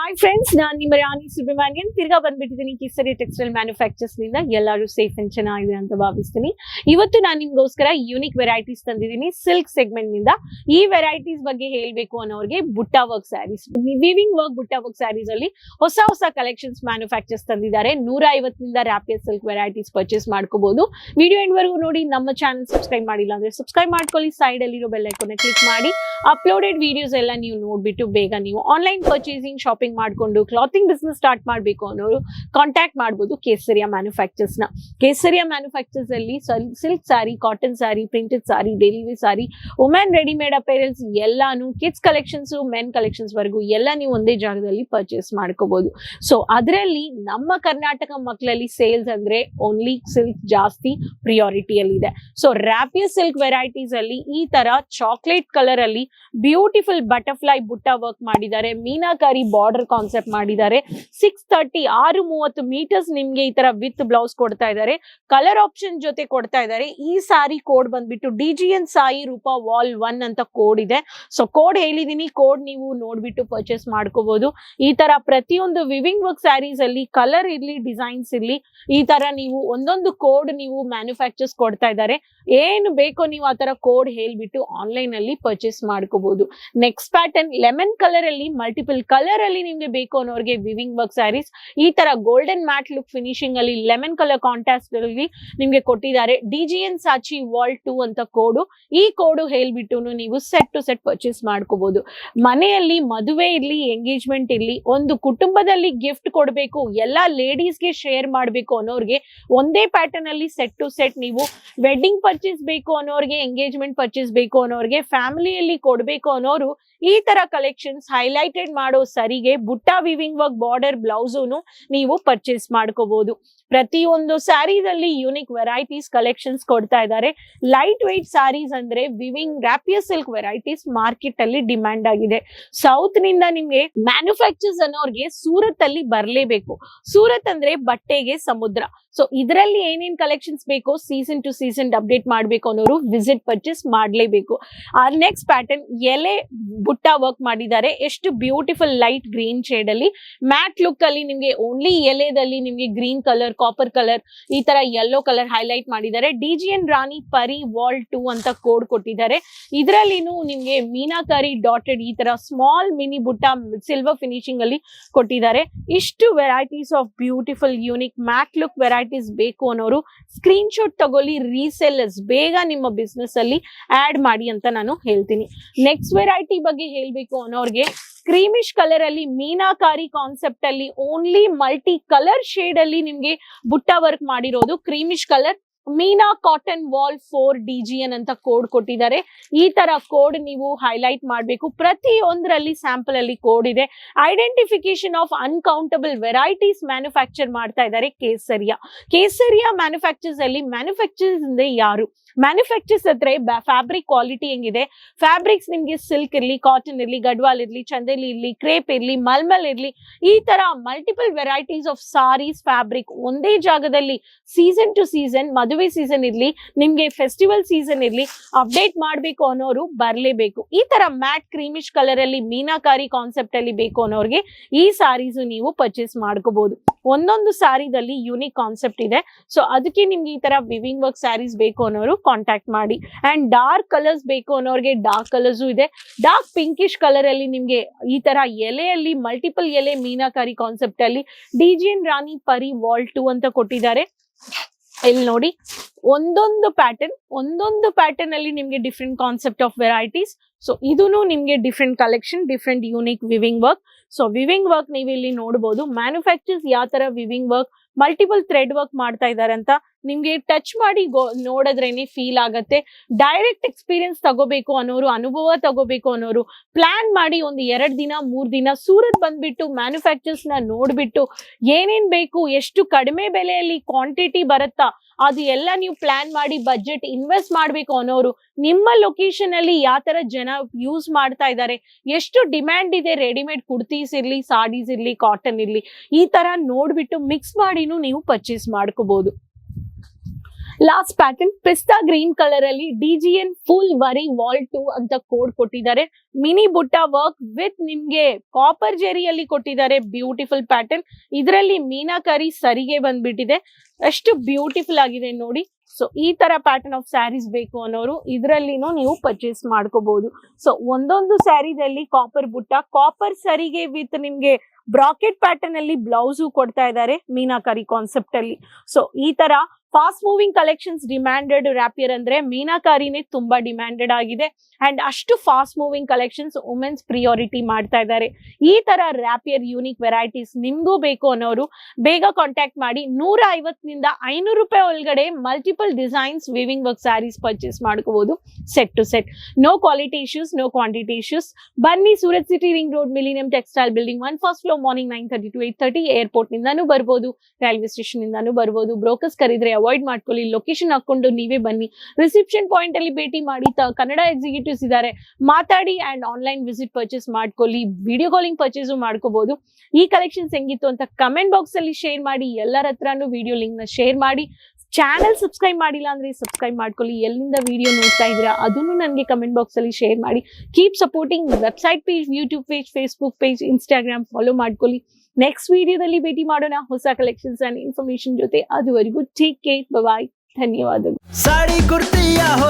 Hi friends, ನಾನು ನಿಮ್ಮ ರಾಣಿ ಸುಬ್ರಹ್ಮಣ್ಯನ್ ತಿರ್ಗಾ ಬಂದ್ಬಿಟ್ಟಿದ್ದೀನಿ ಕೇಸರಿ ಟೆಕ್ಸ್ಟೈಲ್ ಮ್ಯಾನುಫ್ಯಾಕ್ಚರ್ಸ್ ನಿಂದ. ಎಲ್ಲರೂ ಸೇಫ್ ಅಂಡ್ ಚೆನ್ನಾಗಿದೆ ಅಂತ ಭಾವಿಸ್ತೀನಿ. ಇವತ್ತು ನಾನು ನಿಮ್ಗೋಸ್ಕರ ಯೂನಿಕ್ ವೆರೈಟೀಸ್ ತಂದಿದ್ದೀನಿ ಸಿಲ್ಕ್ ಸೆಗ್ಮೆಂಟ್ ನಿಂದ. ಈ ವೆರೈಟೀಸ್ ಬಗ್ಗೆ ಹೇಳ್ಬೇಕು ಅನ್ನೋರಿಗೆ ಬುಟ್ಟ ವರ್ಕ್ ಸ್ಯಾರೀಸ್, ವಿವಿಂಗ್ ವರ್ಕ್ ಬುಟ್ಟ ವರ್ಕ್ ಸ್ಯಾರೀಸ್ ಅಲ್ಲಿ ಹೊಸ ಹೊಸ ಕಲೆಕ್ಷನ್ಸ್ ಮ್ಯಾನುಫ್ಯಾಕ್ಚರ್ಸ್ ತಂದಿದ್ದಾರೆ. 150 ರ್ಯಾಪಿಯರ್ ಸಿಲ್ಕ್ ವೆರೈಟೀಸ್ ಪರ್ಚೇಸ್ ಮಾಡ್ಕೋಬಹುದು. ವಿಡಿಯೋ ಎಂಡ್ ವರೆಗೂ ನೋಡಿ. ನಮ್ಮ ಚಾನಲ್ ಸಬ್ಸ್ಕ್ರೈಬ್ ಮಾಡಿಲ್ಲ ಅಂದ್ರೆ ಸಬ್ಸ್ಕ್ರೈಬ್ ಮಾಡ್ಕೊಳ್ಳಿ. ಸೈಡ್ ಅಲ್ಲಿರೋ ಬೆಲ್ ಐಕಾನ್ ಕ್ಲಿಕ್ ಮಾಡಿ ಅಪ್ಲೋಡೆಡ್ ವಿಡಿಯೋಸ್ ಎಲ್ಲ ನೀವು ನೋಡ್ಬಿಟ್ಟು ಬೇಗ ನೀವು ಆನ್ಲೈನ್ ಪರ್ಚೇಸಿಂಗ್ ಶಾಪಿಂಗ್ ಮಾಡ್ಕೊಂಡು ಕ್ಲಾತಿಂಗ್ ಬಿಸ್ನೆಸ್ ಸ್ಟಾರ್ಟ್ ಮಾಡಬೇಕು ಅನ್ನೋರು ಕಾಂಟ್ಯಾಕ್ಟ್ ಮಾಡಬಹುದು ಕೇಸರಿಯಾ ಮ್ಯಾನುಫ್ಯಾಕ್ಚರ್ಸ್ ನ. ಕೇಸರಿಯಾ ಮ್ಯಾನುಫ್ಯಾಕ್ಚರ್ಸ್ ಅಲ್ಲಿ silk sari, cotton sari, printed sari, daily wear sari, women readymade apparels ಎಲ್ಲಾನು, ಕಿಡ್ಸ್ ಕಲೆಕ್ಷನ್ಸ್, ಮೆನ್ ಕಲೆಕ್ಷನ್ಸ್ ವರೆಗೂ ಎಲ್ಲ ನೀವು ಒಂದೇ ಜಾಗದಲ್ಲಿ ಪರ್ಚೇಸ್ ಮಾಡ್ಕೋಬಹುದು. ಸೊ ಅದರಲ್ಲಿ ನಮ್ಮ ಕರ್ನಾಟಕ ಮಕ್ಕಳಲ್ಲಿ ಸೇಲ್ಸ್ ಅಂದ್ರೆ ಓನ್ಲಿ ಸಿಲ್ಕ್ ಜಾಸ್ತಿ ಪ್ರಿಯಾರಿಟಿಯಲ್ಲಿ ಇದೆ. ಸೊ ರ್ಯಾಪಿಯರ್ ಸಿಲ್ಕ್ ವೆರೈಟೀಸ್ ಅಲ್ಲಿ ಈ ತರ ಚಾಕ್ಲೇಟ್ ಕಲರ್ ಅಲ್ಲಿ ಬ್ಯೂಟಿಫುಲ್ ಬಟರ್ಫ್ಲೈ ಬುಟ್ಟ ವರ್ಕ್ ಮಾಡಿದ್ದಾರೆ. ಮೀನಾಕಾರಿ ಬಾರ್ಡರ್ ಕಾನ್ಸೆಪ್ಟ್ ಮಾಡಿದ್ದಾರೆ. 630 ಮೀಟರ್ಸ್ ನಿಮ್ಗೆ ಈ ತರ ವಿತ್ ಬ್ಲೌಸ್ ಕೊಡ್ತಾ ಇದ್ದಾರೆ. ಕಲರ್ ಆಪ್ಷನ್ ಜೊತೆ ಕೊಡ್ತಾ ಇದ್ದಾರೆ. ಈ ಸಾರಿ ಕೋಡ್ ಬಂದ್ಬಿಟ್ಟು DGN ಸಾಯಿ ರೂಪಾ ವಾಲ್ 1 ಅಂತ ಕೋಡ್ ಇದೆ. ಸೊ ಕೋಡ್ ಹೇಳಿದೀನಿ, ಕೋಡ್ ನೀವು ನೋಡ್ಬಿಟ್ಟು ಪರ್ಚೇಸ್ ಮಾಡ್ಕೋಬಹುದು. ಈ ತರ ಪ್ರತಿಯೊಂದು ವಿವಿಂಗ್ ವರ್ಕ್ ಸ್ಯಾರೀಸ್ ಅಲ್ಲಿ ಕಲರ್ ಇರ್ಲಿ, ಡಿಸೈನ್ಸ್ ಇರ್ಲಿ, ಈ ತರ ನೀವು ಒಂದೊಂದು ಕೋಡ್ ನೀವು ಮ್ಯಾನುಫ್ಯಾಕ್ಚರ್ಸ್ ಕೊಡ್ತಾ ಇದ್ದಾರೆ. ಏನು ಬೇಕೋ ನೀವು ಆ ತರ ಕೋಡ್ ಹೇಳ್ಬಿಟ್ಟು ಆನ್ಲೈನ್ ಅಲ್ಲಿ ಪರ್ಚೇಸ್ ಮಾಡ್ಕೋಬಹುದು. ನೆಕ್ಸ್ಟ್ ಪ್ಯಾಟರ್ನ್ ಲೆಮನ್ ಕಲರ್ ಅಲ್ಲಿ, ಮಲ್ಟಿಪಲ್ ಕಲರ್ ಅಲ್ಲಿ ನಿಮ್ಗೆ ಬೇಕು ಅನ್ನೋರಿಗೆ ವಿವಿಂಗ್ ವರ್ಕ್ ಸ್ಯಾರೀಸ್ ಈ ತರ ಗೋಲ್ಡನ್ ಮ್ಯಾಟ್ ಲುಕ್ ಫಿನಿಶಿಂಗ್ ಅಲ್ಲಿ ಲೆಮನ್ ಕಲರ್ ಕಾಂಟ್ರಾಸ್ಟ್ ಅಲ್ಲಿ ನಿಮ್ಗೆ ಕೊಟ್ಟಿದ್ದಾರೆ. DGN ಸಾಚಿ ವಾಲ್ 2 ಅಂತ ಕೋಡು. ಈ ಕೋಡು ಹೇಳ್ಬಿಟ್ಟು ನೀವು ಸೆಟ್ ಟು ಸೆಟ್ ಪರ್ಚೇಸ್ ಮಾಡ್ಕೋಬಹುದು. ಮನೆಯಲ್ಲಿ ಮದುವೆ ಇರ್ಲಿ, ಎಂಗೇಜ್ಮೆಂಟ್ ಇರ್ಲಿ, ಒಂದು ಕುಟುಂಬದಲ್ಲಿ ಗಿಫ್ಟ್ ಕೊಡಬೇಕು, ಎಲ್ಲಾ ಲೇಡೀಸ್ಗೆ ಶೇರ್ ಮಾಡಬೇಕು ಅನ್ನೋರಿಗೆ ಒಂದೇ ಪ್ಯಾಟರ್ನ್ ಅಲ್ಲಿ ಸೆಟ್ ಟು ಸೆಟ್ ನೀವು ವೆಡ್ಡಿಂಗ್ ಪರ್ಚೇಸ್ ಬೇಕು ಅನ್ನೋರಿಗೆ, ಎಂಗೇಜ್ಮೆಂಟ್ ಪರ್ಚೇಸ್ ಬೇಕು ಅನ್ನೋರಿಗೆ, ಫ್ಯಾಮಿಲಿಯಲ್ಲಿ ಕೊಡಬೇಕು ಅನ್ನೋರು ಈ ತರ ಕಲೆಕ್ಷನ್ಸ್ ಹೈಲೈಟೆಡ್ ಮಾಡೋ ಸರಿಗೆ ಬುಟ್ಟ ವಿವಿಂಗ್ ವರ್ಕ್ ಬಾರ್ಡರ್ ಬ್ಲೌಸೂನು ನೀವು ಪರ್ಚೇಸ್ ಮಾಡ್ಕೋಬಹುದು. ಪ್ರತಿಯೊಂದು ಸ್ಯಾರೀಸ್ ಅಲ್ಲಿ ಯೂನಿಕ್ ವೆರೈಟೀಸ್ ಕಲೆಕ್ಷನ್ಸ್ ಕೊಡ್ತಾ ಇದ್ದಾರೆ. ಲೈಟ್ ವೆಯ್ಟ್ ಸ್ಯಾರೀಸ್ ಅಂದ್ರೆ viewing rapier silk varieties market ಅಲ್ಲಿ ಡಿಮ್ಯಾಂಡ್ ಆಗಿದೆ. ಸೌತ್ ನಿಂದ ನಿಮ್ಗೆ ಮ್ಯಾನುಫ್ಯಾಕ್ಚರ್ಸ್ ಅನ್ನೋರ್ಗೆ ಸೂರತ್ ಅಲ್ಲಿ ಬರ್ಲೇಬೇಕು. ಸೂರತ್ ಅಂದ್ರೆ ಬಟ್ಟೆಗೆ ಸಮುದ್ರ. ಸೊ ಇದರಲ್ಲಿ ಏನೇನ್ ಕಲೆಕ್ಷನ್ಸ್ ಬೇಕೋ ಸೀಸನ್ ಟು ಸೀಸನ್ ಅಪ್ಡೇಟ್ ಮಾಡ್ಬೇಕು ಅನ್ನೋರು ವಿಸಿಟ್ ಪರ್ಚೇಸ್ ಮಾಡ್ಲೇಬೇಕು. ನೆಕ್ಸ್ಟ್ ಪ್ಯಾಟರ್ನ್ ಎಲೆ ಬುಟ್ಟ ವರ್ಕ್ ಮಾಡಿದ್ದಾರೆ. ಎಷ್ಟು ಬ್ಯೂಟಿಫುಲ್ ಲೈಟ್ ಗ್ರೀನ್ ಶೇಡ್ ಅಲ್ಲಿ ಮ್ಯಾಟ್ ಲುಕ್ ಅಲ್ಲಿ ನಿಮ್ಗೆ ಓನ್ಲಿ ಎಲೆದಲ್ಲಿ ನಿಮ್ಗೆ ಗ್ರೀನ್ ಕಲರ್, ಕಾಪರ್ ಕಲರ್, ಈ ತರ ಯೆಲ್ಲೋ ಕಲರ್ ಹೈಲೈಟ್ ಮಾಡಿದ್ದಾರೆ. DGN ರಾಣಿ ಪರಿ ವಾಲ್ 2 ಅಂತ ಕೋಡ್ ಕೊಟ್ಟಿದ್ದಾರೆ. ಇದರಲ್ಲಿನೂ ನಿಮ್ಗೆ ಮೀನಾಕಾರಿ ಡಾಟೆಡ್ ಈ ತರ ಸ್ಮಾಲ್ ಮಿನಿ ಬುಟ್ಟ ಸಿಲ್ವರ್ ಫಿನಿಶಿಂಗ್ ಅಲ್ಲಿ ಕೊಟ್ಟಿದ್ದಾರೆ. ಇಷ್ಟು varieties of beautiful unique mat look varieties ಬೇಕು ಅನ್ನೋರು ಸ್ಕ್ರೀನ್ ಶಾಟ್ ತಗೊಳ್ಳಿ. ರೀಸೆಲ್ಲರ್ಸ್ ಬೇಗ ನಿಮ್ಮ ಬಿಸ್ನೆಸ್ ಅಲ್ಲಿ ಆಡ್ ಮಾಡಿ ಅಂತ ನಾನು ಹೇಳ್ತೀನಿ. ನೆಕ್ಸ್ಟ್ ವೆರೈಟಿ ಬಗ್ಗೆ ಹೇಳ್ಬೇಕು ಅನ್ನೋರ್ಗೆ ಕ್ರೀಮಿಶ್ ಕಲರ್ ಅಲ್ಲಿ ಮೀನಾಕಾರಿ ಕಾನ್ಸೆಪ್ಟ್ ಅಲ್ಲಿ ಓನ್ಲಿ ಮಲ್ಟಿ ಕಲರ್ ಶೇಡ್ ಅಲ್ಲಿ ನಿಮ್ಗೆ ಬುಟ್ಟ ವರ್ಕ್ ಮಾಡಿರೋದು. ಕ್ರೀಮಿಶ್ ಕಲರ್ ಮೀನಾ ಕಾಟನ್ ವಾಲ್ 4 DGN ಅಂತ ಕೋಡ್ ಕೊಟ್ಟಿದ್ದಾರೆ. ಈ ತರ ಕೋಡ್ ನೀವು ಹೈಲೈಟ್ ಮಾಡಬೇಕು. ಪ್ರತಿಯೊಂದರಲ್ಲಿ ಸ್ಯಾಂಪಲ್ ಅಲ್ಲಿ ಕೋಡ್ ಇದೆ. Identification of uncountable varieties manufacture ಮಾಡ್ತಾ ಇದ್ದಾರೆ ಕೇಸರಿಯಾ ಮ್ಯಾನುಫ್ಯಾಕ್ಚರ್ಸ್ ಅಲ್ಲಿ. ಮ್ಯಾನುಫ್ಯಾಕ್ಚರ್ಸ್ ಅಂದ್ರೆ ಯಾರು? ಮ್ಯಾನುಫ್ಯಾಕ್ಚರ್ಸ್ ಹತ್ರ ಫ್ಯಾಬ್ರಿಕ್ ಕ್ವಾಲಿಟಿ ಹೆಂಗಿದೆ, ಫ್ಯಾಬ್ರಿಕ್ಸ್ ನಿಮ್ಗೆ ಸಿಲ್ಕ್ ಇರ್ಲಿ, ಕಾಟನ್ ಇರ್ಲಿ, ಗಡ್ವಾಲ್ ಇರ್ಲಿ, ಚಂದೇಲಿ ಇರ್ಲಿ, ಕ್ರೇಪ್ ಇರ್ಲಿ, ಮಲ್ಮಲ್ ಇರ್ಲಿ, ಈ ತರ multiple varieties of saris fabric ಒಂದೇ ಜಾಗದಲ್ಲಿ ಸೀಸನ್ ಟು ಸೀಸನ್, ಮದುವೆ ಸೀಸನ್ ಇರ್ಲಿ, ನಿಮ್ಗೆ ಫೆಸ್ಟಿವಲ್ ಸೀಸನ್ ಇರ್ಲಿ, ಅಪ್ಡೇಟ್ ಮಾಡ್ಬೇಕು ಅನ್ನೋರು ಬರ್ಲೇಬೇಕು. ಈ ತರ ಮ್ಯಾಟ್ ಕ್ರೀಮಿಶ್ ಕಲರ್ ಅಲ್ಲಿ ಮೀನಾಕಾರಿ ಕಾನ್ಸೆಪ್ಟ್ ಅಲ್ಲಿ ಬೇಕು ಅನ್ನೋರಿಗೆ ಈ ಸಾರೀಸ್ ನೀವು ಪರ್ಚೇಸ್ ಮಾಡ್ಕೋಬಹುದು. ಒಂದೊಂದು ಸಾರಿದಲ್ಲಿ ಯೂನಿಕ್ ಕಾನ್ಸೆಪ್ಟ್ ಇದೆ. ಸೊ ಅದಕ್ಕೆ ನಿಮ್ಗೆ ಈ ತರ ವಿವಿಂಗ್ ವರ್ಕ್ ಸ್ಯಾರೀಸ್ ಬೇಕು ಅನ್ನೋರು ಕಾಂಟ್ಯಾಕ್ಟ್ ಮಾಡಿ. ಅಂಡ್ ಡಾರ್ಕ್ ಕಲರ್ಸ್ ಬೇಕು ಅನ್ನೋರಿಗೆ ಡಾರ್ಕ್ ಕಲರ್ಸ್ ಇದೆ. ಡಾರ್ಕ್ ಪಿಂಕಿಶ್ ಕಲರ್ ಅಲ್ಲಿ ನಿಮ್ಗೆ ಈ ತರ ಎಲೆಯಲ್ಲಿ ಮಲ್ಟಿಪಲ್ ಎಲೆ ಮೀನಾಕಾರಿ ಕಾನ್ಸೆಪ್ಟ್ ಅಲ್ಲಿ DGN ರಾಣಿ ಪರಿ ವಾಲ್ 2 ಅಂತ ಕೊಟ್ಟಿದ್ದಾರೆ. ಇಲ್ಲಿ ನೋಡಿ, ಒಂದೊಂದು ಪ್ಯಾಟರ್ನ್ ಅಲ್ಲಿ ನಿಮ್ಗೆ different concept of varieties. So ಇದೂನು ನಿಮ್ಗೆ different collection, different unique viewing work. So viewing work ನೀವು ಇಲ್ಲಿ ನೋಡಬಹುದು. ಮ್ಯಾನುಫ್ಯಾಕ್ಚರ್ಸ್ ಯಾವ ತರ viewing work, multiple thread work ಮಾಡ್ತಾ ಇದ್ದಾರೆ ಅಂತ ನಿಮ್ಗೆ ಟಚ್ ಮಾಡಿ ನೋಡಿದ್ರೇನೆ ಫೀಲ್ ಆಗತ್ತೆ. ಡೈರೆಕ್ಟ್ ಎಕ್ಸ್ಪೀರಿಯನ್ಸ್ ತಗೋಬೇಕು ಅನ್ನೋರು, ಅನುಭವ ತಗೋಬೇಕು ಅನ್ನೋರು ಪ್ಲಾನ್ ಮಾಡಿ ಒಂದು 2 ದಿನ 3 ದಿನ ಸೂರತ್ ಬಂದ್ಬಿಟ್ಟು ಮ್ಯಾನುಫ್ಯಾಕ್ಚರ್ಸ್ ನ ನೋಡ್ಬಿಟ್ಟು ಏನೇನ್ ಬೇಕು, ಎಷ್ಟು ಕಡಿಮೆ ಬೆಲೆಯಲ್ಲಿ ಕ್ವಾಂಟಿಟಿ ಬರುತ್ತಾ, ಅದು ಎಲ್ಲ ನೀವು ಪ್ಲಾನ್ ಮಾಡಿ ಬಜೆಟ್ ಇನ್ವೆಸ್ಟ್ ಮಾಡ್ಬೇಕು ಅನ್ನೋರು ನಿಮ್ಮ ಲೊಕೇಶನ್ ಅಲ್ಲಿ ಯಾವ ತರ ಜನ ಯೂಸ್ ಮಾಡ್ತಾ ಇದ್ದಾರೆ, ಎಷ್ಟು ಡಿಮ್ಯಾಂಡ್ ಇದೆ, ರೆಡಿಮೇಡ್ ಕುರ್ತೀಸ್ ಇರ್ಲಿ, ಸಾಡೀಸ್ ಇರ್ಲಿ, ಕಾಟನ್ ಇರ್ಲಿ, ಈ ತರ ನೋಡ್ಬಿಟ್ಟು ಮಿಕ್ಸ್ ಮಾಡಿನೂ ನೀವು ಪರ್ಚೇಸ್ ಮಾಡ್ಕೋಬಹುದು. ಲಾಸ್ಟ್ ಪ್ಯಾಟರ್ನ್ ಪಿಸ್ತಾ ಗ್ರೀನ್ ಕಲರ್ ಅಲ್ಲಿ ಡಿಜಿಎನ್ ಫುಲ್ ವರಿ ವಾಲ್ 2 ಅಂತ ಕೋಡ್ ಕೊಟ್ಟಿದ್ದಾರೆ. ಮಿನಿ ಬುಟ್ಟ ವರ್ಕ್ ವಿತ್ ನಿಮ್ಗೆ ಕಾಪರ್ ಜೆರಿಯಲ್ಲಿ ಕೊಟ್ಟಿದ್ದಾರೆ. Beautiful pattern. ಇದರಲ್ಲಿ ಮೀನಾಕರಿ ಸರಿಗೆ ಬಂದ್ಬಿಟ್ಟಿದೆ. ಎಷ್ಟು ಬ್ಯೂಟಿಫುಲ್ ಆಗಿದೆ ನೋಡಿ. ಸೊ ಈ ತರ ಪ್ಯಾಟರ್ನ್ ಆಫ್ ಸ್ಯಾರೀಸ್ ಬೇಕು ಅನ್ನೋರು ಇದರಲ್ಲಿನೂ ನೀವು ಪರ್ಚೇಸ್ ಮಾಡ್ಕೋಬಹುದು. ಸೊ ಒಂದೊಂದು ಸ್ಯಾರಿದಲ್ಲಿ ಕಾಪರ್ ಬುಟ್ಟ, ಕಾಪರ್ ಸರಿಗೆ ವಿತ್ ನಿಮ್ಗೆ ಬ್ರಾಕೆಟ್ ಪ್ಯಾಟರ್ನ್ ಅಲ್ಲಿ ಬ್ಲೌಸು ಕೊಡ್ತಾ ಇದ್ದಾರೆ ಮೀನಾಕರಿ ಕಾನ್ಸೆಪ್ಟ್ ಅಲ್ಲಿ. ಸೊ ಈ ತರ fast moving collections demanded rapier ಅಂದ್ರೆ ಮೀನಾಕಾರಿನೇ ತುಂಬಾ ಡಿಮ್ಯಾಂಡೆಡ್ ಆಗಿದೆ. ಅಂಡ್ ಅಷ್ಟು fast moving collections women's priority ಮಾಡ್ತಾ ಇದ್ದಾರೆ. ಈ ತರ ರ್ಯಾಪಿಯರ್ ಯೂನಿಕ್ ವೆರೈಟೀಸ್ ನಿಮ್ಗೂ ಬೇಕು ಅನ್ನೋರು ಬೇಗ ಕಾಂಟ್ಯಾಕ್ಟ್ ಮಾಡಿ. 150 500 ರೂಪಾಯಿ ಒಳಗಡೆ multiple designs weaving work sarees purchase ಮಾಡ್ಕೋಬಹುದು set to set. No quality issues, no quantity issues. ಬನ್ನಿ, Surat city ring road millennium textile building 1 first floor, morning 9:30 to 8:30. Airport ನಿಂದಾನು ಬರ್ಬೋದು, ರೈಲ್ವೆ ಸ್ಟೇಷನ್ ಇಂದಾನು ಬರ್ಬೋದು. ಬ್ರೋಕರ್ಸ್ ಕರೀದ್ರೆ ಅವಾಯ್ಡ್ ಮಾಡ್ಕೊಳ್ಳಿ. ಲೊಕೇಶನ್ ಹಾಕೊಂಡು ನೀವೇ ಬನ್ನಿ. ರಿಸೆಪ್ಷನ್ ಪಾಯಿಂಟ್ ಅಲ್ಲಿ ಭೇಟಿ ಮಾಡಿ. ಕನ್ನಡ ಎಕ್ಸಿಕ್ಯೂಟಿವ್ಸ್ ಇದ್ದಾರೆ, ಮಾತಾಡಿ. ಅಂಡ್ ಆನ್ಲೈನ್ ವಿಸಿಟ್ ಪರ್ಚೇಸ್ ಮಾಡ್ಕೊಳ್ಳಿ. ವಿಡಿಯೋ ಕಾಲಿಂಗ್ ಪರ್ಚೇಸ್ ಮಾಡ್ಕೋಬಹುದು. ಈ ಕಲೆಕ್ಷನ್ಸ್ ಹೆಂಗಿತ್ತು ಅಂತ ಕಮೆಂಟ್ ಬಾಕ್ಸ್ ಅಲ್ಲಿ ಶೇರ್ ಮಾಡಿ. ಎಲ್ಲರ ಹತ್ರನೂ ವಿಡಿಯೋ ಲಿಂಕ್ ನ ಶೇರ್ ಮಾಡಿ. ಚಾನಲ್ ಸಬ್ಸ್ಕ್ರೈಬ್ ಮಾಡಿಲ್ಲ ಅಂದ್ರೆ ಸಬ್ಸ್ಕ್ರೈಬ್ ಮಾಡ್ಕೊಳ್ಳಿ. ಎಲ್ಲಿಂದ ವಿಡಿಯೋ ನೋಡ್ತಾ ಇದ್ದೀರಾ ಅದನ್ನು ನನಗೆ ಕಮೆಂಟ್ ಬಾಕ್ಸ್ ಅಲ್ಲಿ ಶೇರ್ ಮಾಡಿ. Keep supporting website page, YouTube page, Facebook page, Instagram follow ಮಾಡ್ಕೊಳ್ಳಿ. ನೆಕ್ಸ್ಟ್ ವಿಡಿಯೋದಲ್ಲಿ ಭೇಟಿ ಮಾಡೋಣ ಹೊಸ ಕಲೆಕ್ಷನ್ಸ್ ಅಂಡ್ ಇನ್ಫಾರ್ಮೇಶನ್ ಜೊತೆ. ಅದುವರೆಗೂ ಟೇಕ್ ಕೇರ್, ಬಾಯ್, ಧನ್ಯವಾದಗಳು. साड़ी कुर्ती या हो